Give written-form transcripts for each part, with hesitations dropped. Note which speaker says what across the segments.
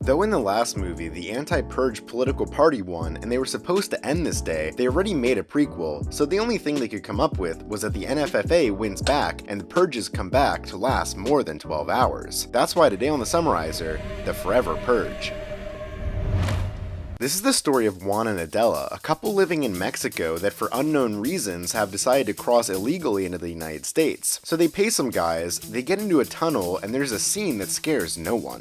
Speaker 1: Though in the last movie, the anti-Purge political party won and they were supposed to end this day, they already made a prequel, so the only thing they could come up with was that the NFFA wins back and the Purges come back to last more than 12 hours. That's why today on the Summarizer, the Forever Purge. This is the story of Juan and Adela, a couple living in Mexico that for unknown reasons have decided to cross illegally into the United States. So they pay some guys, they get into a tunnel, and there's a scene that scares no one.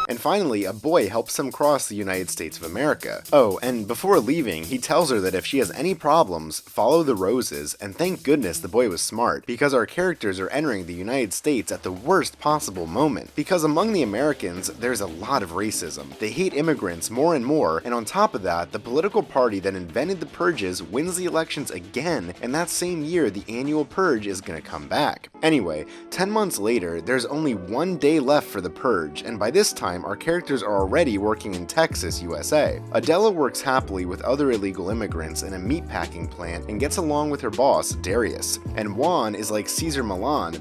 Speaker 1: And finally, a boy helps them cross the United States of America. Oh, and before leaving, he tells her that if she has any problems, follow the roses, and thank goodness the boy was smart, because our characters are entering the United States at the worst possible moment. Because among the Americans, there's a lot of racism. They hate immigrants more and more, and on top of that, the political party that invented the purges wins the elections again, and that same year the annual purge is gonna come back. Anyway, 10 months later, there's only 1 day left for the purge, and by this time, our characters are already working in Texas, USA. Adela works happily with other illegal immigrants in a meatpacking plant and gets along with her boss, Darius. And Juan is like Caesar Milan,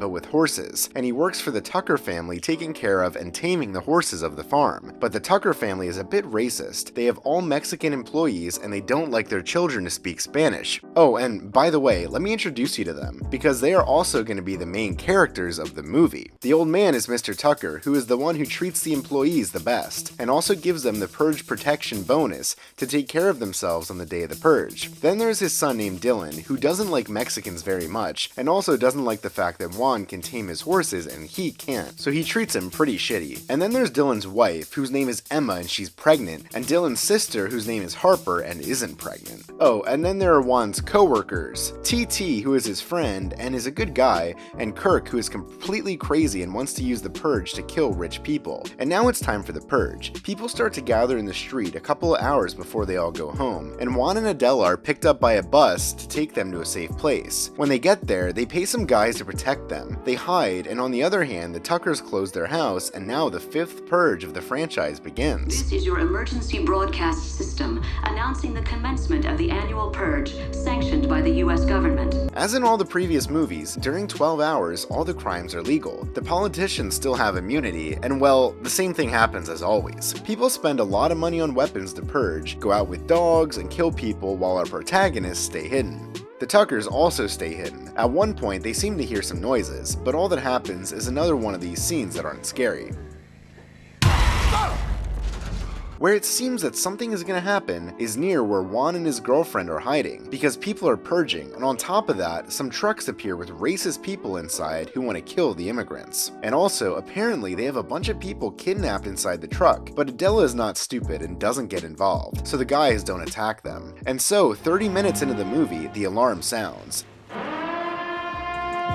Speaker 1: but with horses, and he works for the Tucker family taking care of and taming the horses of the farm. But the Tucker family is a bit racist. They have all Mexican employees and they don't like their children to speak Spanish. Oh, and by the way, let me introduce you to them, because they are also going to be the main characters of the movie. The old man is Mr. Tucker, who is the one who treats the employees the best, and also gives them the purge protection bonus to take care of themselves on the day of the purge. Then there's his son named Dylan, who doesn't like Mexicans very much, and also doesn't like the fact that Juan can tame his horses and he can't, so he treats him pretty shitty. And then there's Dylan's wife, whose name is Emma and she's pregnant, and Dylan's sister, whose name is Harper and isn't pregnant. Oh, and then there are Juan's co-workers, TT, who is his friend and is a good guy, and Kirk, who is completely crazy and wants to use the purge to kill rich people. And now it's time for the purge. People start to gather in the street a couple of hours before they all go home, and Juan and Adela are picked up by a bus to take them to a safe place. When they get there, they pay some guys to protect them. They hide, and on the other hand, the Tuckers close their house, and now the 5th purge of the franchise begins.
Speaker 2: This is your emergency broadcast system announcing the commencement of the annual purge sanctioned by the US government.
Speaker 1: As in all the previous movies, during 12 hours, all the crimes are legal. The politicians still have immunity, and well, the same thing happens as always. People spend a lot of money on weapons to purge, go out with dogs, and kill people while our protagonists stay hidden. The Tuckers also stay hidden. At one point, they seem to hear some noises, but all that happens is another one of these scenes that aren't scary, where it seems that something is going to happen is near where Juan and his girlfriend are hiding, because people are purging, and on top of that, some trucks appear with racist people inside who want to kill the immigrants. And also, apparently they have a bunch of people kidnapped inside the truck, but Adela is not stupid and doesn't get involved, so the guys don't attack them. And so, 30 minutes into the movie, the alarm sounds.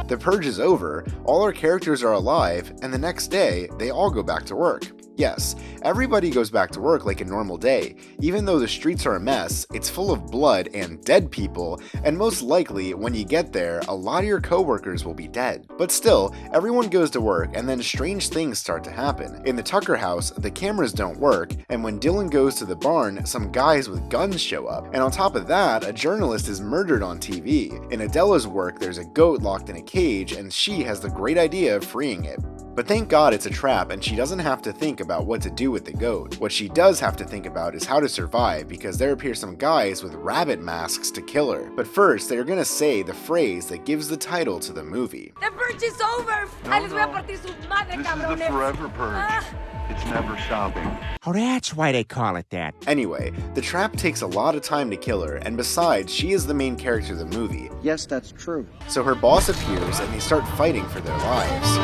Speaker 1: The purge is over, all our characters are alive, and the next day, they all go back to work. Yes, everybody goes back to work like a normal day. Even though the streets are a mess, it's full of blood and dead people, and most likely, when you get there, a lot of your coworkers will be dead. But still, everyone goes to work, and then strange things start to happen. In the Tucker house, the cameras don't work, and when Dylan goes to the barn, some guys with guns show up. And on top of that, a journalist is murdered on TV. In Adela's work, there's a goat locked in a cage, and she has the great idea of freeing it. But thank God it's a trap and she doesn't have to think about what to do with the goat. What she does have to think about is how to survive, because there appear some guys with rabbit masks to kill her. But first, they're gonna say the phrase that gives the title to the movie.
Speaker 3: The purge is over!
Speaker 4: This is the Forever Purge. It's never stopping.
Speaker 5: Oh, that's why they call it that.
Speaker 1: Anyway, the trap takes a lot of time to kill her, and besides, she is the main character of the movie.
Speaker 6: Yes, that's true.
Speaker 1: So her boss appears and they start fighting for their lives.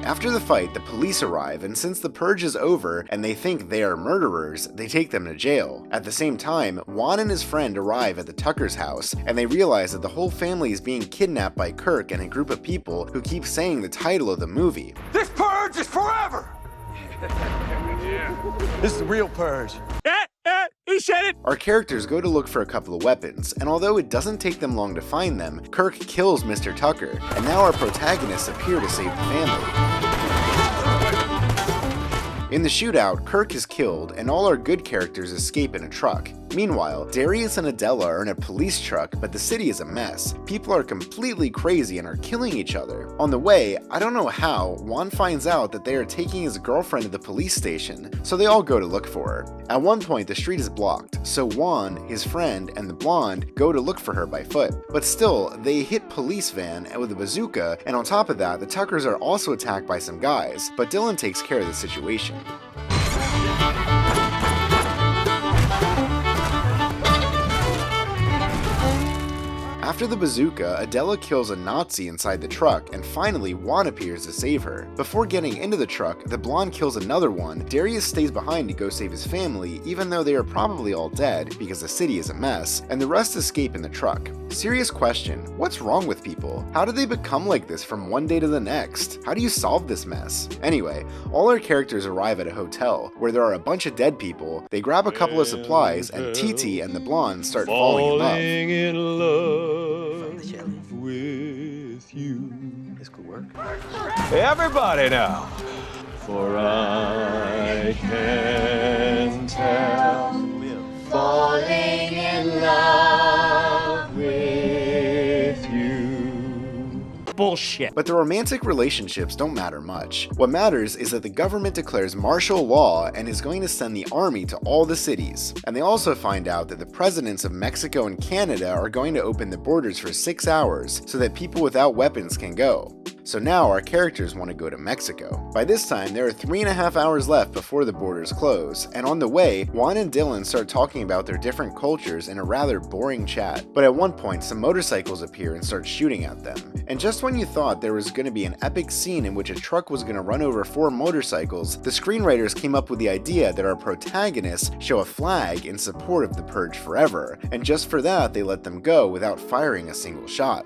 Speaker 1: After the fight, the police arrive, and since the purge is over and they think they are murderers, they take them to jail. At the same time, Juan and his friend arrive at the Tucker's house, and they realize that the whole family is being kidnapped by Kirk and a group of people who keep saying the title of the movie.
Speaker 4: This purge is forever! This is the real purge.
Speaker 5: He said it!
Speaker 1: Our characters go to look for a couple of weapons, and although it doesn't take them long to find them, Kirk kills Mr. Tucker, and now our protagonists appear to save the family. In the shootout, Kirk is killed, and all our good characters escape in a truck. Meanwhile, Darius and Adela are in a police truck, but the city is a mess. People are completely crazy and are killing each other. On the way, I don't know how, Juan finds out that they are taking his girlfriend to the police station, so they all go to look for her. At one point, the street is blocked, so Juan, his friend, and the blonde go to look for her by foot. But still, they hit police van with a bazooka, and on top of that, the Tuckers are also attacked by some guys, but Dylan takes care of the situation. After the bazooka, Adela kills a Nazi inside the truck, and finally Juan appears to save her. Before getting into the truck, the blonde kills another one. Darius stays behind to go save his family, even though they are probably all dead because the city is a mess, and the rest escape in the truck. Serious question, what's wrong with people? How do they become like this from one day to the next? How do you solve this mess? Anyway, all our characters arrive at a hotel, where there are a bunch of dead people. They grab a couple of supplies, and Titi and the blonde start falling in love.
Speaker 3: With you.
Speaker 6: This could work.
Speaker 3: Everybody now. For I can tell. Falling in love with you.
Speaker 5: Bullshit.
Speaker 1: But the romantic relationships don't matter much. What matters is that the government declares martial law and is going to send the army to all the cities. And they also find out that the presidents of Mexico and Canada are going to open the borders for 6 hours so that people without weapons can go. So now our characters want to go to Mexico. By this time, there are 3.5 hours left before the borders close, and on the way, Juan and Dylan start talking about their different cultures in a rather boring chat. But at one point, some motorcycles appear and start shooting at them. And just when you thought there was going to be an epic scene in which a truck was going to run over 4 motorcycles, the screenwriters came up with the idea that our protagonists show a flag in support of the Purge Forever, and just for that, they let them go without firing a single shot.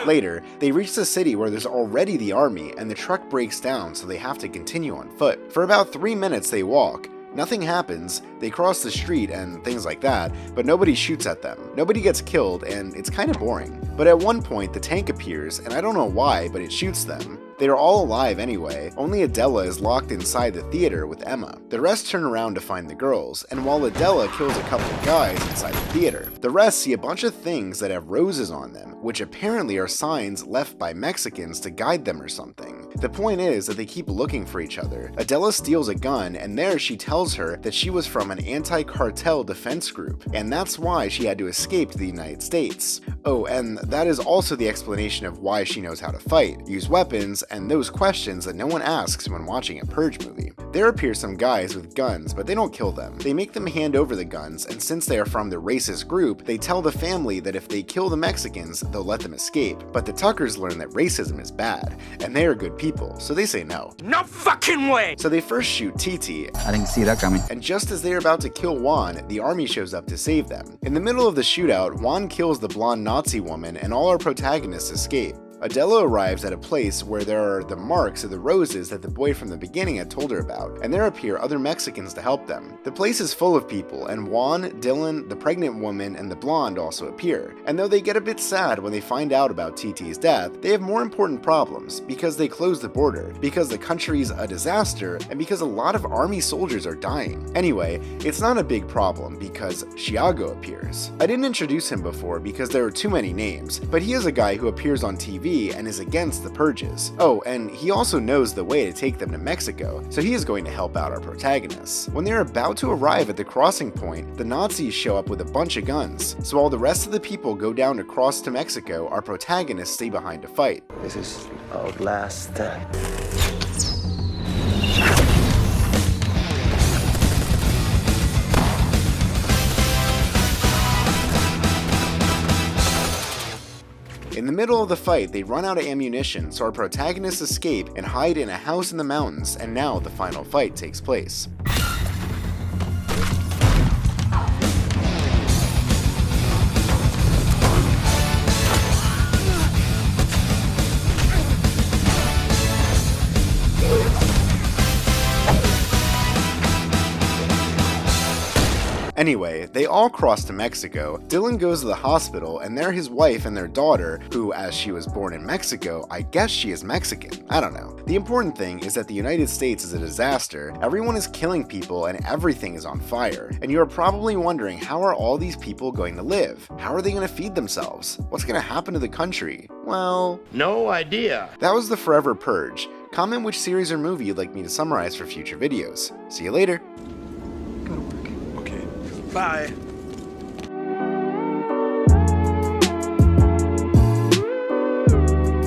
Speaker 1: Later, they reach the city where there's already the army, and the truck breaks down, so they have to continue on foot. For about 3 minutes they walk. Nothing happens, they cross the street and things like that, but nobody shoots at them. Nobody gets killed, and it's kind of boring. But at one point, the tank appears, and I don't know why, but it shoots them. They are all alive anyway, only Adela is locked inside the theater with Emma. The rest turn around to find the girls, and while Adela kills a couple of guys inside the theater, the rest see a bunch of things that have roses on them, which apparently are signs left by Mexicans to guide them or something. The point is that they keep looking for each other. Adela steals a gun, and there she tells her that she was from an anti-cartel defense group, and that's why she had to escape to the United States. Oh, and that is also the explanation of why she knows how to fight, use weapons, and those questions that no one asks when watching a Purge movie. There appear some guys with guns, but they don't kill them. They make them hand over the guns, and since they are from the racist group, they tell the family that if they kill the Mexicans, they'll let them escape. But the Tuckers learn that racism is bad, and they are good people, so they say no.
Speaker 5: No fucking way!
Speaker 1: So they first shoot Titi,
Speaker 6: I didn't see that coming.
Speaker 1: and just as they are about to kill Juan, the army shows up to save them. In the middle of the shootout, Juan kills the blonde Nazi woman, and all our protagonists escape. Adela arrives at a place where there are the marks of the roses that the boy from the beginning had told her about, and there appear other Mexicans to help them. The place is full of people, and Juan, Dylan, the pregnant woman, and the blonde also appear. And though they get a bit sad when they find out about Titi's death, they have more important problems, because they close the border, because the country's a disaster, and because a lot of army soldiers are dying. Anyway, it's not a big problem because Chiago appears. I didn't introduce him before because there are too many names, but he is a guy who appears on TV and is against the purges. Oh, and he also knows the way to take them to Mexico, so he is going to help out our protagonists. When they're about to arrive at the crossing point, the Nazis show up with a bunch of guns, so while the rest of the people go down to cross to Mexico, our protagonists stay behind to fight.
Speaker 6: This is Outlast.
Speaker 1: In the middle of the fight, they run out of ammunition, so our protagonists escape and hide in a house in the mountains, and now the final fight takes place. Anyway, they all cross to Mexico. Dylan goes to the hospital, and there his wife and their daughter, who, as she was born in Mexico, I guess she is Mexican. I don't know. The important thing is that the United States is a disaster. Everyone is killing people and everything is on fire. And you are probably wondering, how are all these people going to live? How are they going to feed themselves? What's going to happen to the country? Well,
Speaker 5: No idea.
Speaker 1: that was the Forever Purge. Comment which series or movie you'd like me to summarize for future videos. See you later.
Speaker 4: Gotta work. Okay.
Speaker 5: Bye.